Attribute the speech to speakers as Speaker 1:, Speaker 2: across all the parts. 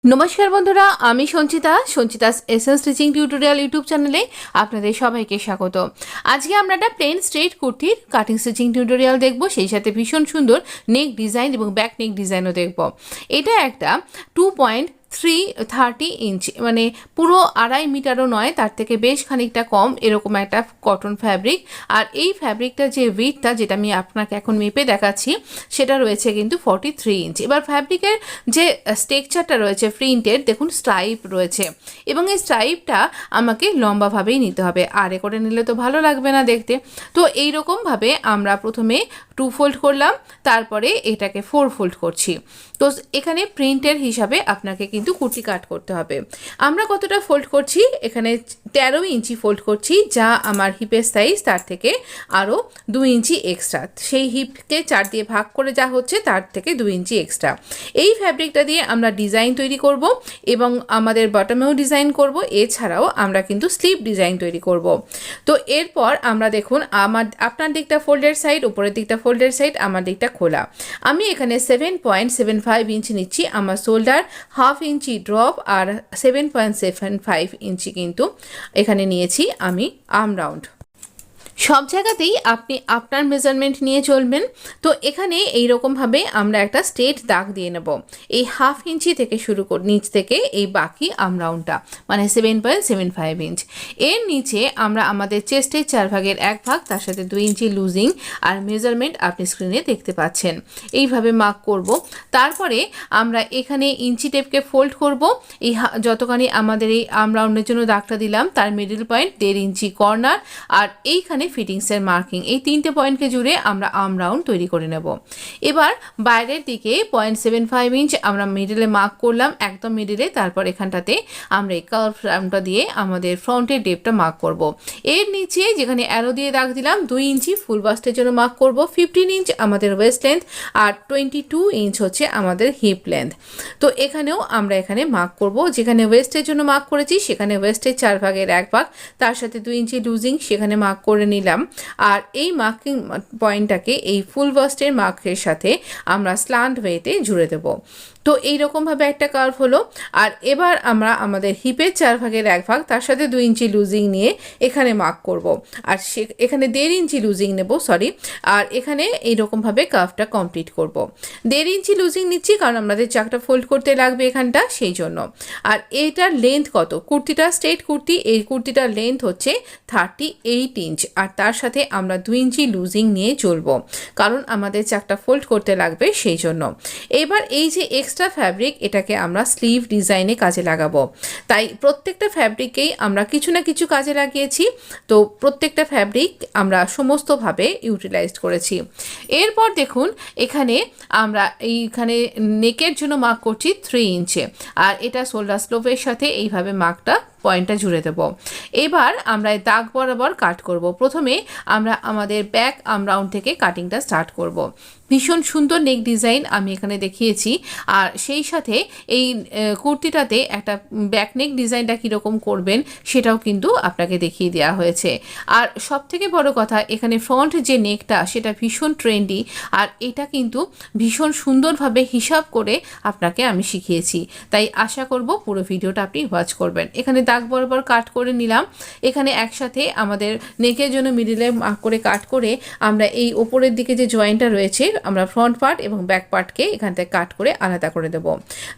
Speaker 1: নমস্কার বন্ধুরা, আমি Sanchita's SL stitching tutorial YouTube চ্যানেলে আপনাদের সবাইকে স্বাগত। আজকে আমরা একটা প্লেন স্ট্রেট কুর্তির কাটিং স্টিচিং টিউটোরিয়াল দেখব, সেই সাথে ভীষণ সুন্দর নেক ডিজাইন এবং ব্যাক নেক ডিজাইনও দেখব। এটা একটা 2.30 ইঞ্চ, মানে পুরো 2.5 মিটারও নয়, তার থেকে বেশ খানিকটা কম, এরকম একটা কটন ফ্যাব্রিক। আর এই ফ্যাব্রিকটা যে উইথটা, যেটা আমি আপনাকে এখন মেপে দেখাচ্ছি, সেটা রয়েছে কিন্তু 43 ইঞ্চ। এবার ফ্যাব্রিকের যে স্ট্রাকচারটা রয়েছে প্রিন্টের, দেখুন স্ট্রাইপ রয়েছে, এবং এই স্ট্রাইপটা আমাকে লম্বাভাবেই নিতে হবে, আরে করে নিলে তো ভালো লাগবে না দেখতে। তো এইরকমভাবে আমরা প্রথমে 2 ফোল্ড করলাম, তারপরে এটাকে 4 ফোল্ড করছি। তো এখানে প্রিন্টের হিসাবে আপনাকে কিন্তু কুর্তি কাট করতে হবে। আমরা কতটা ফোল্ড করছি, এখানে 13 ইঞ্চি ফোল্ড করছি, যা আমার হিপের সাইজ, তার থেকে আরও 2 ইঞ্চি এক্সট্রা। সেই হিপকে 4 দিয়ে ভাগ করে যা হচ্ছে, তার থেকে 2 ইঞ্চি এক্সট্রা। এই ফ্যাব্রিকটা দিয়ে আমরা ডিজাইন তৈরি করব, এবং আমাদের বটমেও ডিজাইন করব, এছাড়াও আমরা কিন্তু স্লিভ ডিজাইন তৈরি করব। তো এরপর আমরা দেখুন, আপনার দিকটা ফোল্ডের সাইড, উপরের দিকটা ফোল্ডের সাইড, আমার দিকটা খোলা। আমি এখানে 7.75 ইঞ্চি নিচ্ছি, আমার শোল্ডার 1/2 ইঞ্চি ড্রপ, আর 7.75 ইঞ্চি কিন্তু এখানে নিয়েছি আমি আর্ম রাউন্ড। সব জায়গাতেই আপনি আপনার মেজারমেন্ট নিয়ে চলবেন। তো এখানে এইরকমভাবে আমরা একটা স্ট্রেট দাগ দিয়ে নেব, এই 1/2 ইঞ্চি থেকে শুরু করে নিচ থেকে এই বাকি আর্ম রাউন্ডটা, মানে 7.75 ইঞ্চ। এর নিচে আমরা আমাদের চেস্টের 4 ভাগের 1 ভাগ, তার সাথে 2 ইঞ্চি লুজিং আর মেজারমেন্ট আপনি স্ক্রিনে দেখতে পাচ্ছেন। এইভাবে মার্ক করব। তারপরে আমরা এখানে ইঞ্চি টেপকে ফোল্ড করব, এই যতখানি আমাদের এই আর্ম রাউন্ডের জন্য দাগটা দিলাম, তার মিডল পয়েন্ট 1.5 ইঞ্চি কর্নার, আর এইখানে ফিটিংসের মার্কিং, এই 3টে পয়েন্টকে জুড়ে আমরা আর্ম রাউন্ড তৈরি করে নেব। এবার বাইরের দিকে 0.75 ইঞ্চ আমরা মিডিলে মার্ক করলাম, একদম মিডিলে। তারপর এখানটাতে আমরা এই কার্ভ রাউন্ডটা দিয়ে আমাদের ফ্রন্টের ডেপটা মার্ক করব। এর নিচে যেখানে অ্যারো দিয়ে দাগ দিলাম, 2 ইঞ্চি ফুল বাস্টের জন্য মার্ক করব, 15 ইঞ্চ আমাদের ওয়েস্ট লেন্থ, আর 22 ইঞ্চ হচ্ছে আমাদের হিপ লেন্থ। তো এখানেও আমরা এখানে মার্ক করব, যেখানে ওয়েস্টের জন্য মার্ক করেছি সেখানে ওয়েস্টের 4 ভাগের 1 ভাগ, তার সাথে 2 ইঞ্চি লুজিং, সেখানে মার্ক করে নিলাম। আর এই মার্কিং পয়েন্টটাকে এই ফুল বাস্টের মার্কের সাথে আমরা স্ল্যান্ট ওয়েতে জুড়ে দেব। তো এইরকমভাবে একটা কার্ভ হলো। আর এবার আমরা আমাদের হিপের 4 ভাগের 1 ভাগ, তার সাথে 2 ইঞ্চি লুজিং নিয়ে এখানে মার্ক করব, আর এখানে 1.5 ইঞ্চি লুজিং নেব, আর এখানে এইরকমভাবে কার্ভটা কমপ্লিট করব। 1.5 ইঞ্চি লুজিং নিচ্ছি, কারণ আমাদের চাকটা ফোল্ড করতে লাগবে এখানটা, সেই জন্য। আর এইটার লেন্থ কত, কুর্তিটা স্ট্রেট কুর্তি, এই কুর্তিটার লেন্থ হচ্ছে 38 ইঞ্চ, আর তার সাথে আমরা 2 ইঞ্চি লুজিং নিয়ে চলবো, কারণ আমাদের চাকটা ফোল্ড করতে লাগবে, সেই জন্য। এবার এই যে এক্সট্রা ফ্যাব্রিক, এটাকে আমরা স্লিভ ডিজাইনে কাজে লাগাবো। তাই প্রত্যেকটা ফ্যাব্রিকেই আমরা কিছু না কিছু কাজে লাগিয়েছি। তো প্রত্যেকটা ফ্যাব্রিক আমরা সমস্তভাবে ইউটিলাইজ করেছি। এরপর দেখুন, এখানে আমরা এইখানে নেকের জন্য মার্ক করছি 3 ইঞ্চে, আর এটা শোল্ডার স্লোপের সাথে এইভাবে মার্কটা পয়েন্টটা জুড়ে দেব। এবার আমরা দাগ বরাবর কাট করব। প্রথমে আমরা আমাদের ব্যাক আর্ম রাউন্ড থেকে কাটিংটা স্টার্ট করব। ভীষণ সুন্দর নেক ডিজাইন আমি এখানে দেখিয়েছি, আর সেই সাথে এই কুর্তিটাতে একটা ব্যাক নেক ডিজাইনটা কীরকম করবেন সেটাও কিন্তু আপনাকে দেখিয়ে দেওয়া হয়েছে। আর সব থেকে বড় কথা, এখানে ফ্রন্ট যে নেকটা, সেটা ভীষণ ট্রেন্ডি, আর এটা কিন্তু ভীষণ সুন্দরভাবে হিসাব করে আপনাকে আমি শিখিয়েছি। তাই আশা করব পুরো ভিডিওটা আপনি ওয়াচ করবেন। এখানে দাগ বরাবর কাট করে নিলাম। এখানে একসাথে আমাদের নেকের জন্য মিডিলে মার্ক করে কাট করে আমরা এই ওপরের দিকে যে জয়েন্টটা রয়েছে, আমরা ফ্রন্ট পার্ট এবং ব্যাক পার্টকে এখান থেকে কাট করে আলাদা করে দেব।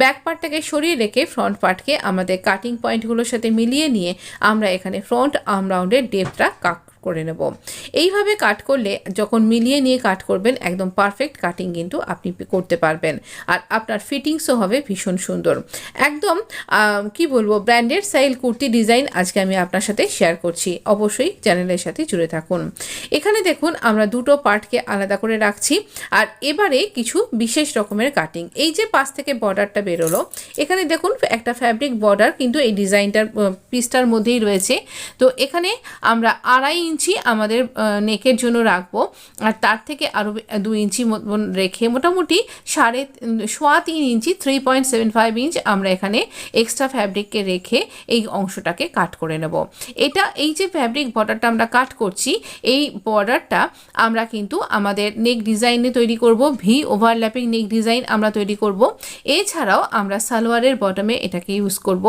Speaker 1: ব্যাক পার্টটাকে সরিয়ে রেখে ফ্রন্ট পার্টকে আমাদের কাটিং পয়েন্টগুলোর সাথে মিলিয়ে নিয়ে আমরা এখানে ফ্রন্ট আর্ম রাউন্ডের ডেপটা করে নেব। এইভাবে কাট করলে, যখন মিলিয়ে নিয়ে কাট করবেন, একদম পারফেক্ট কাটিং কিন্তু আপনি করতে পারবেন, আর আপনার ফিটিংসও হবে ভীষণ সুন্দর। একদম কি বলবো, ব্র্যান্ডেড স্টাইল কুর্তি ডিজাইন আজকে আমি আপনার সাথে শেয়ার করছি। অবশ্যই চ্যানেলের সাথে জুড়ে থাকুন। এখানে দেখুন, আমরা দুটো পার্টকে আলাদা করে রাখছি। আর এবারে কিছু বিশেষ রকমের কাটিং, এই যে পাশ থেকে বর্ডারটা বেরোলো, এখানে দেখুন একটা ফ্যাব্রিক বর্ডার কিন্তু এই ডিজাইনটার পিসটার মধ্যেই রয়েছে। তো এখানে আমরা 2.5 ইঞ্চি ইঞ্চি আমাদের নেকের জন্য রাখবো, আর তার থেকে আরও 2 ইঞ্চি মতন রেখে মোটামুটি 3.5 ইঞ্চি 3.75 ইঞ্চ আমরা এখানে এক্সট্রা ফ্যাব্রিককে রেখে এই অংশটাকে কাট করে নেব। এটা এই যে ফ্যাব্রিক বর্ডারটা আমরা কাট করছি, এই বর্ডারটা আমরা কিন্তু আমাদের নেক ডিজাইনে তৈরি করব, ভি ওভারল্যাপিং নেক ডিজাইন আমরা তৈরি করব। এছাড়াও আমরা সালোয়ারের বটমে এটাকে ইউজ করব।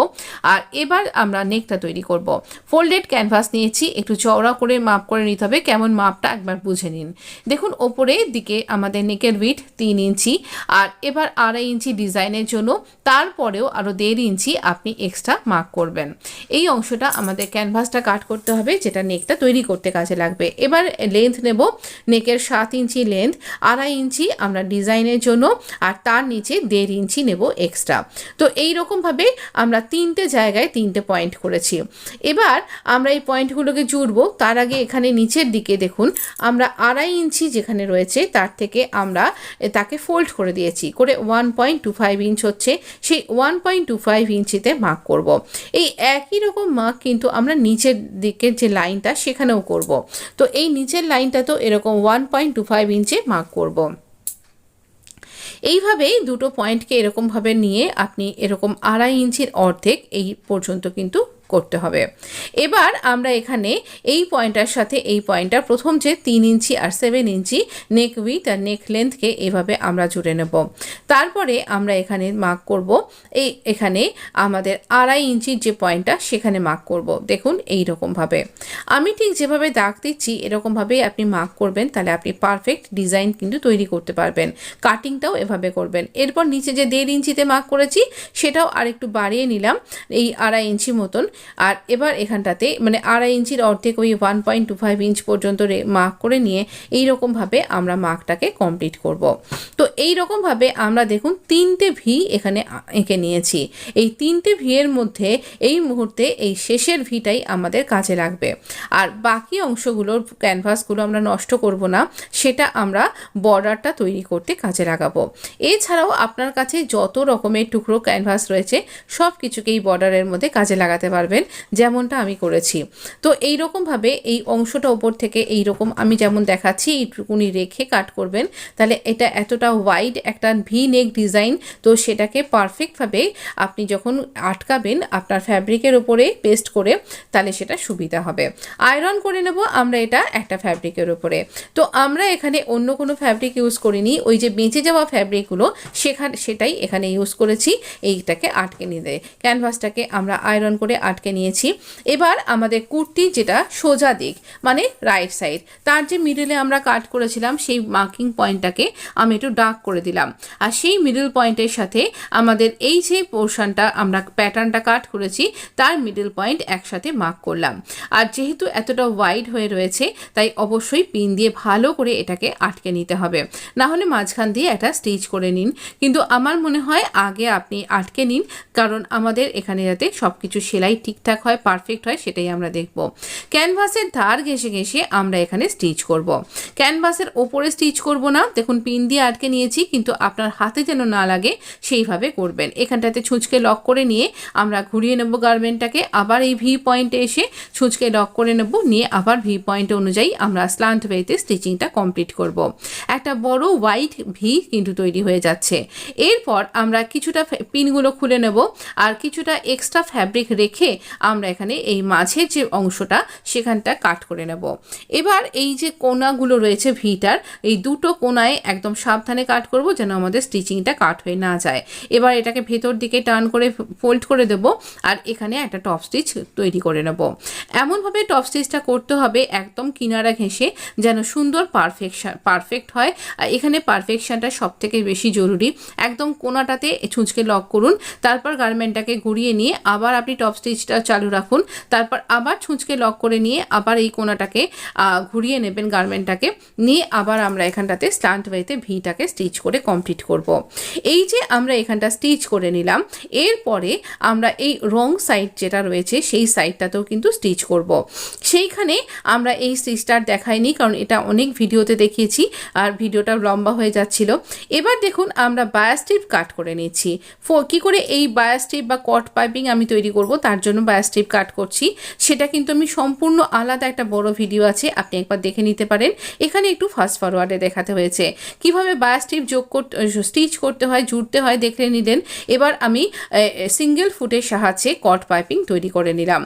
Speaker 1: আর এবার আমরা নেকটা তৈরি করব। ফোল্ডেড ক্যানভাস নিয়েছি, একটু চওড়া করে মাপ করে নিতে হবে, কেমন মাপটা একবার বুঝে নিন। দেখুন ওপরের দিকে আমাদের নেকের উইডথ 3 ইঞ্চি, আর এবার 2.5 ইঞ্চি ডিজাইনের জন্য, তারপরেও আরও 1.5 ইঞ্চি আপনি এক্সট্রা মার্ক করবেন। এই অংশটা আমাদের ক্যানভাসটা কাট করতে হবে, যেটা নেকটা তৈরি করতে কাজে লাগবে। এবার লেন্থ নেব, নেকের 7 ইঞ্চি লেন্থ, 2.5 ইঞ্চি আমরা ডিজাইনের জন্য, আর তার নিচে 1.5 ইঞ্চি নেব এক্সট্রা। তো এই রকমভাবে আমরা 3টে জায়গায় 3টে পয়েন্ট করেছি। এবার আমরা এই পয়েন্টগুলোকে জুড়বো। তার আগে এখানে নিচের দিকে দেখুন আমরা 2.5 ইঞ্চি যেখানে রয়েছে তার থেকে আমরা তাকে ফোল্ড করে দিয়েছি, করে 1.25 ইঞ্চ হচ্ছে, সেই 1.25 ইঞ্চিতে মার্ক করব। এই একই রকম মার্ক কিন্তু আমরা নিচের দিকের যে লাইনটা সেখানেও করব। তো এই নিচের লাইনটা তো এরকম 1.25 ইঞ্চে মার্ক করব। এইভাবেই দুটো পয়েন্টকে এরকমভাবে নিয়ে আপনি এরকম 2.5 ইঞ্চির অর্ধেক এই পর্যন্ত কিন্তু করতে হবে। এবার আমরা এখানে এই পয়েন্টার সাথে এই পয়েন্টার প্রথম যে 3 ইঞ্চি আর 7 ইঞ্চি নেক উইথ আর নেক লেন্থকে এভাবে আমরা জুড়ে নেব। তারপরে আমরা এখানে মার্ক করব, এখানে আমাদের 2.5 ইঞ্চির যে পয়েন্টটা সেখানে মার্ক করব। দেখুন এই রকমভাবে আমি ঠিক যেভাবে দাগ দিচ্ছি এরকমভাবেই আপনি মার্ক করবেন, তাহলে আপনি পারফেক্ট ডিজাইন কিন্তু তৈরি করতে পারবেন। কাটিংটাও এভাবে করবেন। এরপর নিচে যে 1.5 ইঞ্চিতে মার্ক করেছি সেটাও আরেকটু বাড়িয়ে নিলাম, এই 2.5 ইঞ্চি মতন। আর এবার এখানটাতে মানে 2.5 ইঞ্চির অর্ধেক ওই 1.25 ইঞ্চ পর্যন্ত মার্ক করে নিয়ে এই রকমভাবে আমরা মার্কটাকে কমপ্লিট করব। তো এই রকমভাবে আমরা দেখুন 3টে ভি এখানে এঁকে নিয়েছি। এই 3টে ভি এর মধ্যে এই মুহূর্তে এই শেষের ভিটাই আমাদের কাজে লাগবে, আর বাকি অংশগুলোর ক্যানভাসগুলো আমরা নষ্ট করব না, সেটা আমরা বর্ডারটা তৈরি করতে কাজে লাগাবো। এছাড়াও আপনার কাছে যত রকমের টুকরো ক্যানভাস রয়েছে সব কিছুকেই বর্ডারের মধ্যে কাজে লাগাতে পারবেন, যেমনটা আমি করেছি। তো এই রকমভাবে এই অংশটা উপর থেকে এই রকম আমি যেমন দেখাচ্ছি এইটুকুনি রেখে কাট করবেন, তাহলে এটা এতটা ওয়াইড একটা ভি নেক ডিজাইন। তো সেটাকে পারফেক্টভাবে আপনি যখন আটকাবেন আপনার ফ্যাব্রিকের উপরে পেস্ট করে, তাহলে সেটা সুবিধা হবে। আয়রন করে নেব আমরা এটা একটা ফ্যাব্রিকের উপরে। তো আমরা এখানে অন্য কোনো ফ্যাব্রিক ইউজ করিনি, ওই যে বেঁচে যাওয়া ফ্যাব্রিকগুলো সেটাই এখানে ইউজ করেছি। এইটাকে আটকে নিতে ক্যানভাসটাকে আমরা আয়রন করে আটকে নিয়েছি। এবার আমাদের কুর্তি যেটা সোজা দিক মানে রাইট সাইড, তার যে মিডলে আমরা কাট করেছিলাম সেই মার্কিং পয়েন্টটাকে আমি একটু ডার্ক করে দিলাম, আর সেই মিডল পয়েন্টের সাথে আমাদের এই যে পোর্শনটা আমরা প্যাটার্নটা কাট করেছি তার মিডল পয়েন্ট একসাথে মার্ক করলাম। আর যেহেতু এতটা ওয়াইড হয়ে রয়েছে তাই অবশ্যই পিন দিয়ে ভালো করে এটাকে আটকে নিতে হবে, না হলে মাঝখান দিয়ে একটা স্টিচ করে নিন। কিন্তু আমার মনে হয় আগে আপনি আটকে নিন, কারণ আমাদের এখানে যাতে সব কিছু সেলাই ঠিকঠাক হয়, পারফেক্ট হয়, সেটাই আমরা দেখব। ক্যানভাসের ধার ঘেঁষে ঘেঁষে আমরা এখানে স্টিচ করব। ক্যানভাসের ওপরে স্টিচ করব না, দেখুন পিন দিয়ে আটকে নিয়েছি, কিন্তু আপনার হাতে যেন না লাগে সেইভাবে করবেন। এখানটাতে ছুঁচকে লক করে নিয়ে আমরা ঘুরিয়ে নেব গার্মেন্টটাকে, আবার এই ভি পয়েন্টে এসে ছুঁচকে লক করে নেব, নিয়ে আবার ভি পয়েন্ট অনুযায়ী আমরা স্ল্যান্ট ওয়েতে স্টিচিংটা কমপ্লিট করব। একটা বড় হোয়াইট ভি কিন্তু তৈরি হয়ে যাচ্ছে। এরপর আমরা কিছুটা পিনগুলো খুলে নেব, আর কিছুটা এক্সট্রা ফ্যাব্রিক রেখে আমরা এখানে এই মাঝের যে অংশটা সেখানটা কাট করে নেব। এবার এই যে কোনাগুলো রয়েছে ভিটার, এই দুটো কোনায় একদম সাবধানে কাট করব যেন আমাদের স্টিচিংটা কাট হয়ে না যায়। এবার এটাকে ভেতর দিকে টার্ন করে ফোল্ড করে দেব, আর এখানে একটা টপ স্টিচ তৈরি করে নেব। এমনভাবে টপ স্টিচটা করতে হবে একদম কিনারা ঘেঁষে, যেন সুন্দর পারফেক্ট হয়। আর এখানে পারফেকশনটা সব থেকে বেশি জরুরি। একদম কোনাটাতে ছুঁচকে লক করুন, তারপর গার্মেন্টটাকে ঘুরিয়ে নিয়ে আবার আপনি টপ স্টিচটা চালু রাখুন, তারপর আবার ছুঁচকে লক করে নিয়ে আবার এই কোনাটাকে ঘুরিয়ে নেবেন গার্মেন্টটাকে, নিয়ে আবার আমরা এখানটাতে স্ল্যান্ট ওয়েতে ভিটাকে স্টিচ করে কমপ্লিট করব। এই যে আমরা এখানটা স্টিচ করে নিলাম, এরপরে আমরা এই রং সাইড যেটা রয়েছে সেই সাইডটাতেও কিন্তু স্টিচ করব। সেইখানে আমরা এই স্টিচটার দেখাইনি, কারণ এটা অনেক ভিডিওতে দেখিয়েছি আর ভিডিওটা লম্বা হয়ে যাচ্ছিল। এবার দেখুন আমরা বায়া স্ট্রিপ কাট করে নিচ্ছি। কী করে এই বায়া স্ট্রিপ বা কট পাইপিং আমি তৈরি করব, তার জন্য জন্য বায়ার স্ট্রিপ কাট করছি সেটা কিন্তু আমি সম্পূর্ণ আলাদা একটা বড় ভিডিও আছে, আপনি একবার দেখে নিতে পারেন। এখানে একটু ফাস্ট ফরওয়ার্ডে দেখাতে হয়েছে কিভাবে বায়ার স্ট্রিপ স্টিচ করতে হয়, জুড়তে হয়, দেখে নিলেন। এবার আমি সিঙ্গেল ফুটের সাহায্যে কট পাইপিং তৈরি করে নিলাম।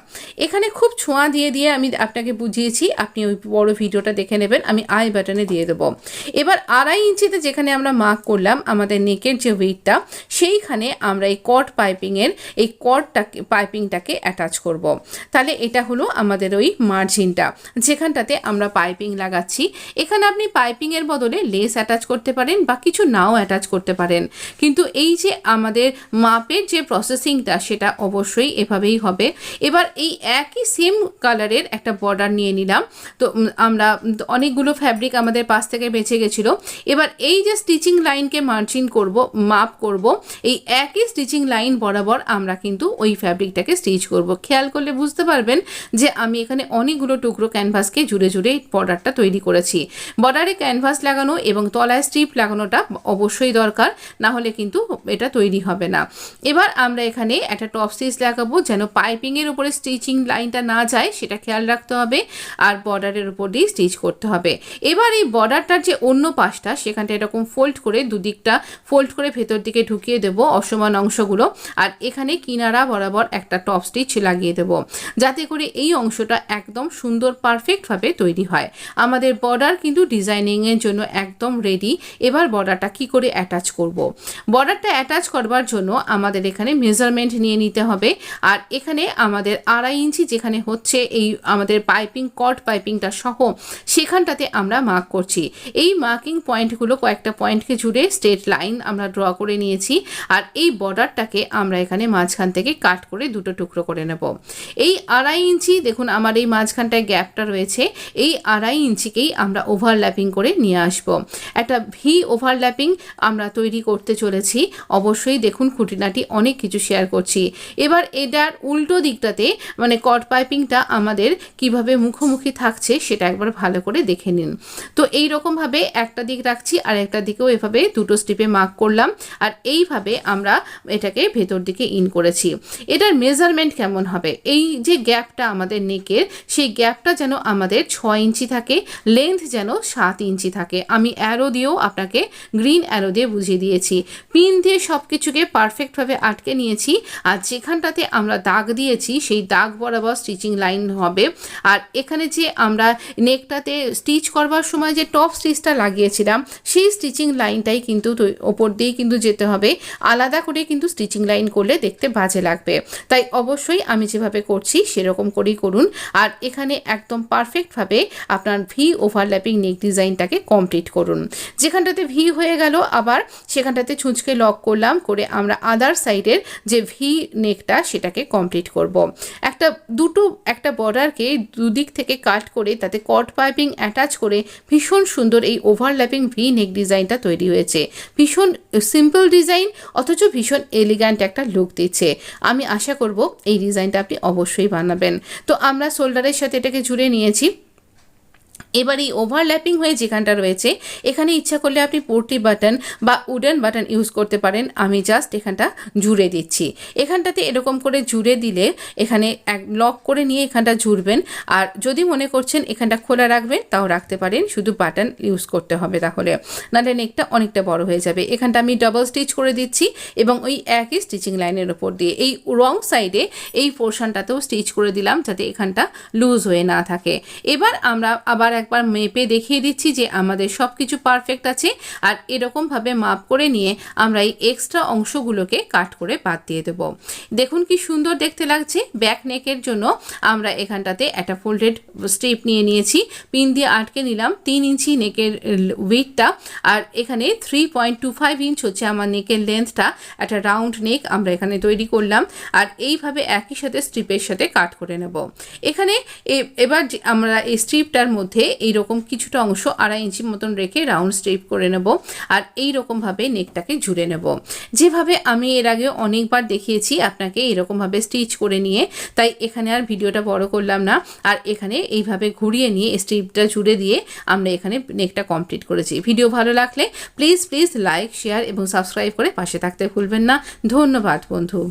Speaker 1: এখানে খুব ছোঁয়া দিয়ে দিয়ে আমি আপনাকে বুঝিয়েছি, আপনি ওই বড় ভিডিওটা দেখে নেবেন, আমি আই বাটনে দিয়ে দেবো। এবার 2.5 ইঞ্চিতে যেখানে আমরা মার্ক করলাম আমাদের নেকের যে ওয়েটটা, সেইখানে আমরা এই কট পাইপিংয়ের এই পাইপিংটাকে অ্যাটাচ করব। তাহলে এটা হলো আমাদের ওই মার্জিনটা যেখানটাতে আমরা পাইপিং লাগাচ্ছি। এখানে আপনি পাইপিংয়ের বদলে লেস অ্যাটাচ করতে পারেন বা কিছু নাও অ্যাটাচ করতে পারেন, কিন্তু এই যে আমাদের মাপের যে প্রসেসিংটা সেটা অবশ্যই এভাবেই হবে। এবার এই একই সেম কালারের একটা বর্ডার নিয়ে নিলাম। তো আমরা অনেকগুলো ফ্যাব্রিক আমাদের পাশ থেকে বেঁচে গেছিলো। এবার এই যে স্টিচিং লাইনকে মার্জিন করব, মাপ করব, এই একই স্টিচিং লাইন বরাবর আমরা কিন্তু ওই ফ্যাব্রিকটাকে স্টিচ করব। খেয়াল করলে বুঝতে পারবেন যে আমি এখানে অনেকগুলো টুকরো ক্যানভাসকে জুড়ে জুড়ে বর্ডারটা তৈরি করেছি। বর্ডারে ক্যানভাস লাগানো এবং তলায় স্ট্রিপ লাগানোটা অবশ্যই দরকার, না হলে কিন্তু এটা তৈরি হবে না। এবার আমরা এখানে একটা টপ স্টিচ লাগাবো যেন পাইপিংয়ের উপরে স্টিচিং লাইনটা না যায়, সেটা খেয়াল রাখতে হবে, আর বর্ডারের উপর দিয়ে স্টিচ করতে হবে। এবার এই বর্ডারটার যে অন্য পাশটা সেখানটা এরকম ফোল্ড করে দুদিকটা ফোল্ড করে ভেতর দিকে ঢুকিয়ে দেব অসমান অংশগুলো, আর এখানে কিনারা বরাবর একটা টপ স্টিচ লাগিয়ে দেব যাতে করে এই অংশটা একদম সুন্দর পারফেক্টভাবে তৈরি হয়। আমাদের বর্ডার কিন্তু ডিজাইনিংয়ের জন্য একদম রেডি। এবার বর্ডারটা কি করে অ্যাটাচ করব। বর্ডারটা অ্যাটাচ করবার জন্য আমাদের এখানে মেজারমেন্ট নিয়ে নিতে হবে, আর এখানে আমাদের 2.5 ইঞ্চি যেখানে হচ্ছে এই আমাদের পাইপিং কট পাইপিংটা সহ সেখানটাতে আমরা মার্ক করছি। এই মার্কিং পয়েন্টগুলো কয়েকটা পয়েন্টকে জুড়ে স্ট্রেট লাইন আমরা ড্র করে নিয়েছি, আর এই বর্ডারটাকে আমরা এখানে মাঝখান থেকে কাট করে দুটো টুকরো করে নেব। এই 2.5 ইঞ্চি দেখুন আমার এই মাঝখানটায় গ্যাপটা রয়েছে, এই 2.5 ইঞ্চিকেই আমরা ওভারল্যাপিং করে নিয়ে আসব। একটা ভি ওভারল্যাপিং আমরা তৈরি করতে চলেছি। অবশ্যই দেখুন খুঁটিনাটি অনেক কিছু শেয়ার করছি। এবার এটার উল্টো দিকটাতে মানে কট পাইপিংটা আমাদের কিভাবে মুখোমুখি থাকছে সেটা একবার ভালো করে দেখে নিন। তো এই রকমভাবে একটা দিক রাখছি আর একটা দিকেও এভাবে দুটো স্ট্রিপে মার্ক করলাম, আর এইভাবে আমরা এটাকে ভেতর দিকে ইন করেছি। এটার মেজারমেন্ট কেমন হবে, এই যে গ্যাপটা আমাদের নেকের সেই গ্যাপটা যেন আমাদের 6 ইঞ্চি থাকে, লেন্থ যেন 7 ইঞ্চি থাকে। আমি অ্যারো দিয়েও আপনাকে গ্রিন অ্যারো দিয়ে বুঝিয়ে দিয়েছি। পিন দিয়ে সব কিছুকে পারফেক্টভাবে আটকে নিয়েছি, আর যেখানটাতে আমরা দাগ দিয়েছি সেই দাগ বরাবর স্টিচিং লাইন হবে। আর এখানে যে আমরা নেকটাতে স্টিচ করবার সময় যে টপ স্টিচটা লাগিয়েছিলাম সেই স্টিচিং লাইনটাই কিন্তু ওপর দিয়ে কিন্তু যেতে হবে, আলাদা করে কিন্তু স্টিচিং লাইন করলে দেখতে বাজে লাগবে। তাই অবশ্যই আমি যেভাবে করছি সেরকম করেই করুন, আর এখানে একদম পারফেক্টভাবে আপনার ভি ওভারল্যাপিং নেক ডিজাইনটাকে কমপ্লিট করুন। যেখানটাতে ভি হয়ে গেল আবার সেখানটাতে ছুঁচকে লক করলাম, করে আমরা আদার সাইডের যে ভি নেকটা সেটাকে কমপ্লিট করব। একটা বর্ডারকে দুদিক থেকে কাট করে তাতে কট পাইপিং অ্যাটাচ করে ভীষণ সুন্দর এই ওভারল্যাপিং ভি নেক ডিজাইনটা তৈরি হয়েছে। ভীষণ সিম্পল ডিজাইন অথচ ভীষণ এলিগ্যান্ট একটা লুক দিচ্ছে। আমি আশা করব এই ডিজাইনটা আপনি অবশ্যই বানাবেন। তো আমরা শোল্ডারের সাথে এটাকে জুড়ে নিয়েছি। এবার এই ওভারল্যাপিং হয়ে যেখানটা রয়েছে এখানে ইচ্ছা করলে আপনি পোর্টি বাটন বা উডেন বাটন ইউজ করতে পারেন। আমি জাস্ট এখানটা জুড়ে দিচ্ছি। এখানটাতে এরকম করে জুড়ে দিলে এখানে লক করে নিয়ে এখানটা জুড়বেন, আর যদি মনে করছেন এখানটা খোলা রাখবেন তাও রাখতে পারেন, শুধু বাটন ইউজ করতে হবে, তাহলে নাহলে নেকটা অনেকটা বড় হয়ে যাবে। এখানটা আমি ডাবল স্টিচ করে দিচ্ছি এবং ওই একই স্টিচিং লাইনের ওপর দিয়ে এই রং সাইডে এই পোর্শনটাতেও স্টিচ করে দিলাম যাতে এখানটা লুজ হয়ে না থাকে। এবার আমরা আবার একবার মেপে দেখিয়ে দিচ্ছি যে আমাদের সব কিছু পারফেক্ট আছে, আর এরকমভাবে মাপ করে নিয়ে আমরা এই এক্সট্রা অংশগুলোকে কাট করে বাদ দিয়ে দেবো। দেখুন কি সুন্দর দেখতে লাগছে। ব্যাক নেকের জন্য আমরা এখানটাতে একটা ফোল্ডেড স্ট্রিপ নিয়ে নিয়েছি, পিন দিয়ে আটকে নিলাম 3 ইঞ্চি নেকের উইডথটা, আর এখানে 3.25 ইঞ্চ হচ্ছে আমার নেকের লেন্থটা। একটা রাউন্ড নেক আমরা এখানে তৈরি করলাম, আর এইভাবে একই সাথে স্ট্রিপের সাথে কাট করে নেব। এখানে এবার আমরা এই স্ট্রিপটার মধ্যে এইরকম কিছুটা অংশ 2.5 ইঞ্চি মতন রেখে রাউন্ড স্ট্রিপ করে নেব, আর এইরকমভাবে নেকটাকে জুড়ে নেব। যেভাবে আমি এর আগে অনেকবার দেখিয়েছি আপনাকে এরকমভাবে স্টিচ করে নিয়ে, তাই এখানে আর ভিডিওটা বড় করলাম না। আর এখানে এইভাবে ঘুরিয়ে নিয়ে স্ট্রিপটা জুড়ে দিয়ে আমরা এখানে নেকটা কমপ্লিট করেছি। ভিডিও ভালো লাগলে প্লিজ লাইক, শেয়ার এবং সাবস্ক্রাইব করে পাশে থাকতে ভুলবেন না। ধন্যবাদ বন্ধু।